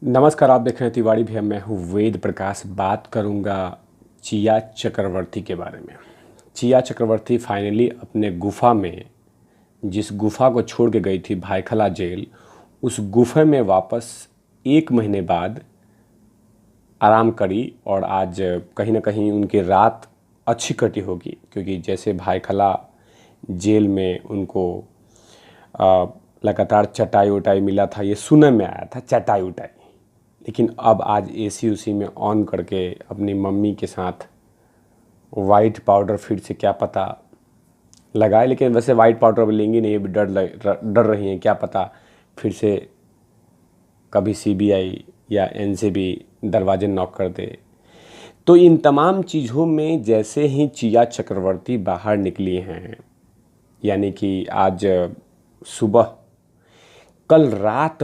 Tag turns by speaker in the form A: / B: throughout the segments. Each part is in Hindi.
A: नमस्कार, आप देख रहे हैं तिवारी भैया। मैं हूँ वेद प्रकाश। बात करूँगा चिया चक्रवर्ती के बारे में। चिया चक्रवर्ती फाइनली अपने गुफा में, जिस गुफा को छोड़ के गई थी भायखला जेल, उस गुफा में वापस 1 महीने बाद आराम करी। और आज कहीं ना कहीं उनकी रात अच्छी कटी होगी, क्योंकि जैसे भायखला जेल में उनको लगातार चटाई उटाई मिला था, ये सुनने में आया था चटाई उटाई। लेकिन अब आज एसी उसी में ऑन करके अपनी मम्मी के साथ वाइट पाउडर फिर से क्या पता लगाए। लेकिन वैसे वाइट पाउडर अब लेंगी नहीं, अभी डर रही हैं, क्या पता फिर से कभी सीबीआई या एनसीबी दरवाजे नॉक कर दे। तो इन तमाम चीज़ों में जैसे ही चिया चक्रवर्ती बाहर निकली हैं, यानी कि आज सुबह, कल रात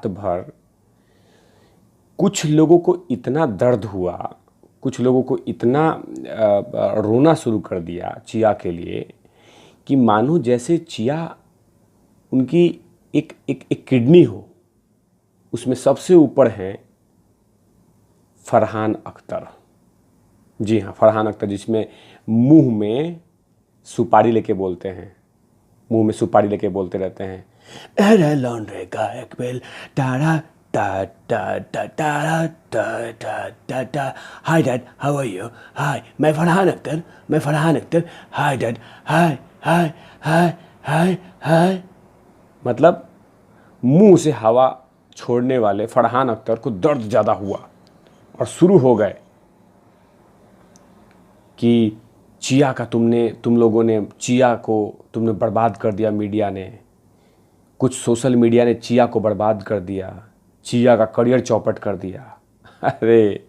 A: भर कुछ लोगों को इतना दर्द हुआ, कुछ लोगों को इतना रोना शुरू कर दिया चिया के लिए, कि मानो जैसे चिया उनकी एक किडनी हो। उसमें सबसे ऊपर हैं फरहान अख्तर। जी हाँ, फरहान अख्तर, जिसमें मुंह में सुपारी लेके बोलते हैं, मुंह में सुपारी लेके बोलते रहते हैं, अरे लौंडे का एक बेल टारा टा टा टा टारा टा टा टा टा। Hi dad, how are you? Hi, मैं Farhan Akhtar. Hi dad, hi hi hi hi hi. मतलब मुंह से हवा छोड़ने वाले फरहान अख्तर को दर्द ज़्यादा हुआ और शुरू हो गए कि चिया का तुम लोगों ने चिया को तुमने बर्बाद कर दिया। मीडिया ने, कुछ सोशल मीडिया ने चिया को बर्बाद कर दिया, चिया का करियर चौपट कर दिया। अरे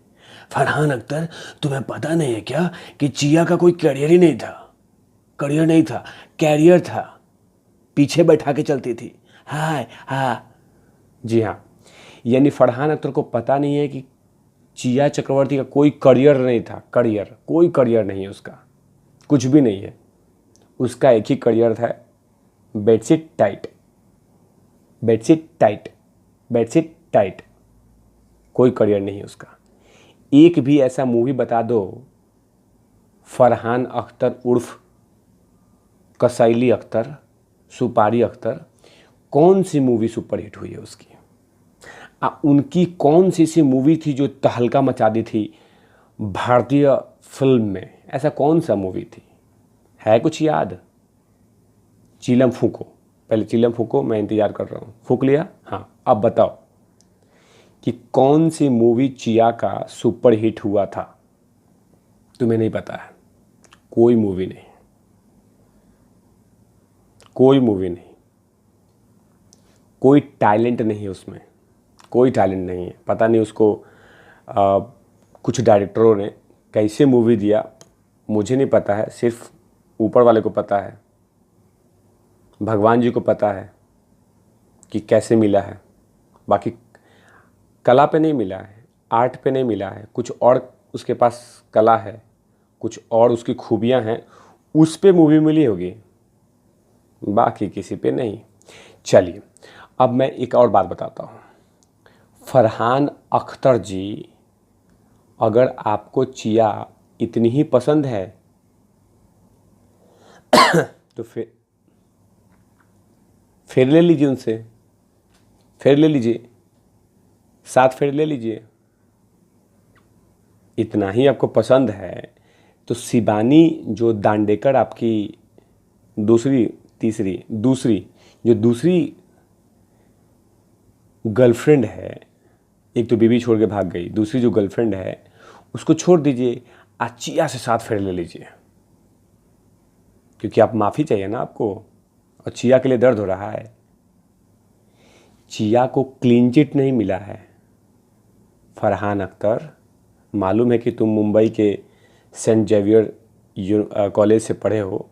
A: फरहान अख्तर, तुम्हें पता नहीं है क्या कि चिया का कोई करियर ही नहीं था। करियर नहीं था, कैरियर था। पीछे बैठा के चलती थी। हाय हाँ, जी हाँ। यानी फरहान अख्तर को पता नहीं है कि चिया चक्रवर्ती का कोई करियर नहीं था। करियर, कोई करियर नहीं है उसका, कुछ भी नहीं है। उसका एक ही करियर था, bedsheet tight, bedsheet tight, bedsheet tight. कोई करियर नहीं है उसका। एक भी ऐसा मूवी बता दो, फरहान अख्तर उर्फ कसैली अख्तर, सुपारी अख्तर, कौन सी मूवी सुपरहिट हुई है उसकी? उनकी कौन सी मूवी थी जो तहलका मचा दी थी भारतीय फिल्म में? ऐसा कौन सा मूवी थी? है कुछ याद? चीलम फूको, पहले चीलम फूको, मैं इंतजार कर रहा हूँ। फूक लिया? हाँ, अब बताओ कि कौन सी मूवी चिया का सुपर हिट हुआ था? तुम्हें नहीं पता है? कोई मूवी नहीं, कोई मूवी नहीं, कोई टैलेंट नहीं है उसमें, कोई टैलेंट नहीं है। पता नहीं उसको कुछ डायरेक्टरों ने कैसे मूवी दिया, मुझे नहीं पता है। सिर्फ ऊपर वाले को पता है, भगवान जी को पता है कि कैसे मिला है। बाकी कला पे नहीं मिला है, आर्ट पे नहीं मिला है, कुछ और उसके पास कला है, कुछ और उसकी खूबियां हैं, उस पे मूवी मिली होगी, बाकी किसी पे नहीं। चलिए, अब मैं एक और बात बताता हूँ। फरहान अख्तर जी, अगर आपको चिया इतनी ही पसंद है तो फिर ले लीजिए उनसे, फिर ले लीजिए, 7 फेर ले लीजिए। इतना ही आपको पसंद है तो शिबानी जो दांडेकर आपकी दूसरी गर्लफ्रेंड है, एक तो बीवी छोड़ के भाग गई, दूसरी जो गर्लफ्रेंड है उसको छोड़ दीजिए, आज चिया से 7 फेर ले लीजिए। क्योंकि आप माफ़ी चाहिए ना आपको, और चिया के लिए दर्द हो रहा है। चिया को क्लीन चिट नहीं मिला है। फरहान अख्तर, मालूम है कि तुम मुंबई के सेंट जेवियर कॉलेज से पढ़े हो,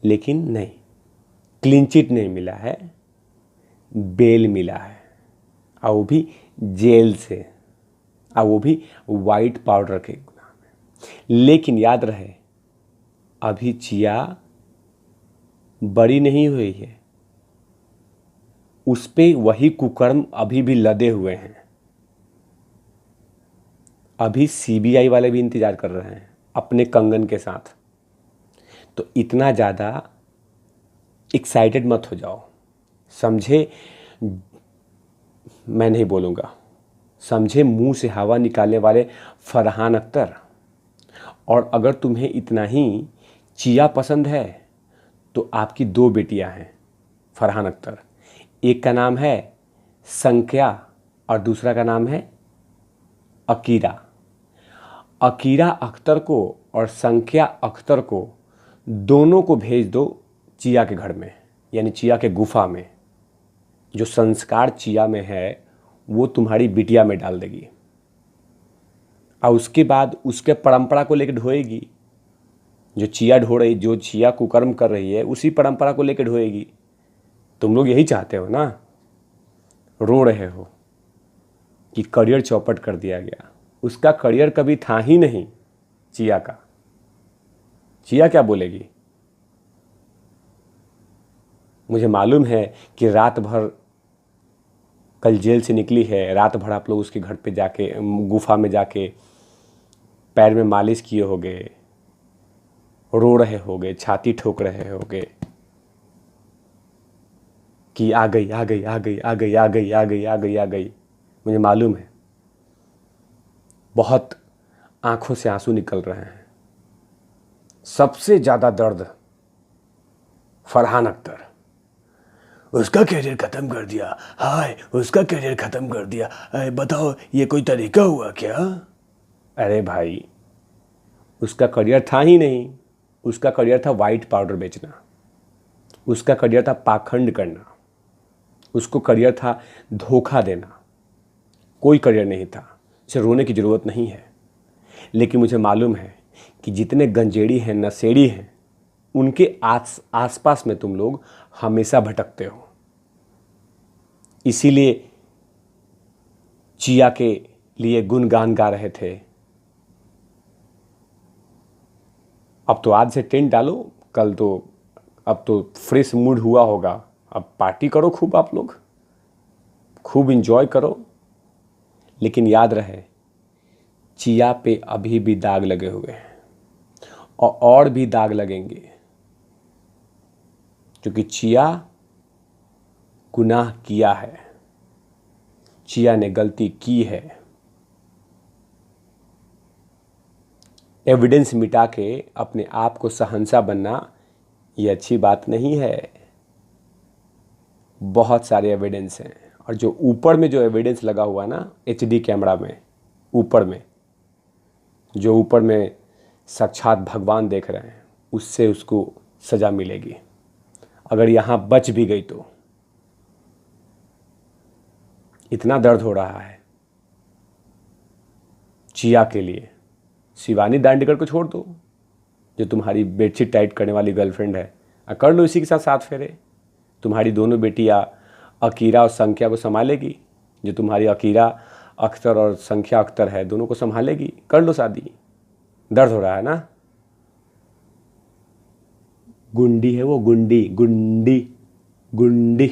A: लेकिन नहीं, क्लीन चिट नहीं मिला है, बेल मिला है, और वो भी जेल से, और वो भी वाइट पाउडर के गुनाह में। लेकिन याद रहे, अभी चिया बड़ी नहीं हुई है, उस पे वही कुकर्म अभी भी लदे हुए हैं। अभी सीबीआई वाले भी इंतजार कर रहे हैं अपने कंगन के साथ। तो इतना ज़्यादा एक्साइटेड मत हो जाओ। समझे, मैं नहीं बोलूँगा, समझे मुंह से हवा निकालने वाले फरहान अख्तर। और अगर तुम्हें इतना ही चिया पसंद है तो आपकी दो बेटियां हैं फरहान अख्तर। एक का नाम है संख्या और दूसरा का नाम है अकीरा। अकीरा अख्तर को और संख्या अख्तर को दोनों को भेज दो चिया के घर में, यानी चिया के गुफा में। जो संस्कार चिया में है वो तुम्हारी बिटिया में डाल देगी और उसके बाद उसके परंपरा को लेकर ढोएगी। जो चिया ढो रही, जो चिया कुकर्म कर रही है, उसी परंपरा को लेकर ढोएगी। तुम लोग यही चाहते हो ना, रो रहे हो कि करियर चौपट कर दिया गया। उसका करियर कभी था ही नहीं चिया का। चिया क्या बोलेगी? मुझे मालूम है कि रात भर कल जेल से निकली है, रात भर आप लोग उसके घर पे जाके, गुफा में जाके पैर में मालिश किए होगे, रो रहे होगे, छाती ठोक रहे होगे कि आ गई आ गई आ गई आ गई आ गई आ गई आ गई आ गई। मुझे मालूम है, बहुत आंखों से आंसू निकल रहे हैं। सबसे ज़्यादा दर्द फरहान अख्तर, उसका करियर ख़त्म कर दिया, हाय उसका करियर ख़त्म कर दिया, अरे बताओ ये कोई तरीका हुआ क्या? अरे भाई, उसका करियर था ही नहीं। उसका करियर था वाइट पाउडर बेचना, उसका करियर था पाखंड करना, उसको करियर था धोखा देना। कोई करियर नहीं था। इसे रोने की ज़रूरत नहीं है। लेकिन मुझे मालूम है कि जितने गंजेड़ी हैं, नशेड़ी हैं, उनके आसपास में तुम लोग हमेशा भटकते हो। इसीलिए चिया के लिए गुणगान गा रहे थे। अब तो आज से टेंट डालो, कल तो, अब तो फ्रेश मूड हुआ होगा। अब पार्टी करो खूब, आप लोग खूब इंजॉय करो। लेकिन याद रहे, चिया पे अभी भी दाग लगे हुए हैं और भी दाग लगेंगे, क्योंकि चिया गुनाह किया है, चिया ने गलती की है। एविडेंस मिटा के अपने आप को शहंशाह बनना ये अच्छी बात नहीं है। बहुत सारे एविडेंस हैं, और जो ऊपर में जो एविडेंस लगा हुआ है ना, एचडी कैमरा में ऊपर में, जो ऊपर में साक्षात भगवान देख रहे हैं, उससे उसको सज़ा मिलेगी। अगर यहाँ बच भी गई तो। इतना दर्द हो रहा है चिया के लिए। शिवानी दांडेकर को छोड़ दो, जो तुम्हारी बेडशीट टाइट करने वाली गर्लफ्रेंड है, कर लो इसी के साथ 7 फेरे। तुम्हारी दोनों बेटियां अकीरा और संख्या को संभालेगी। जो तुम्हारी अकीरा अख्तर और संख्या अख्तर है, दोनों को संभालेगी। कर लो शादी। दर्द हो रहा है ना? गुंडी है वो, गुंडी गुंडी गुंडी।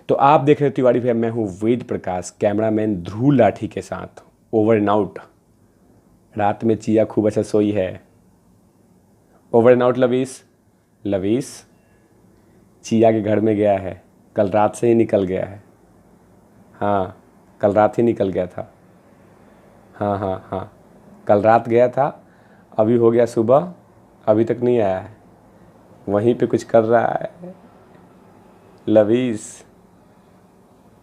A: तो आप देख रहे हो तिवारी भैया, मैं हूँ वेद प्रकाश, कैमरामैन ध्रुव लाठी के साथ। Over and out. रात में चिया खूब अच्छा सोई है। ओवर एंड आउट लवीस। लवीस चिया के घर में गया है, कल रात से ही निकल गया है। हाँ, कल रात ही निकल गया था। हाँ हाँ हाँ, कल रात गया था, अभी हो गया सुबह, अभी तक नहीं आया है। वहीं पे कुछ कर रहा है लवीस।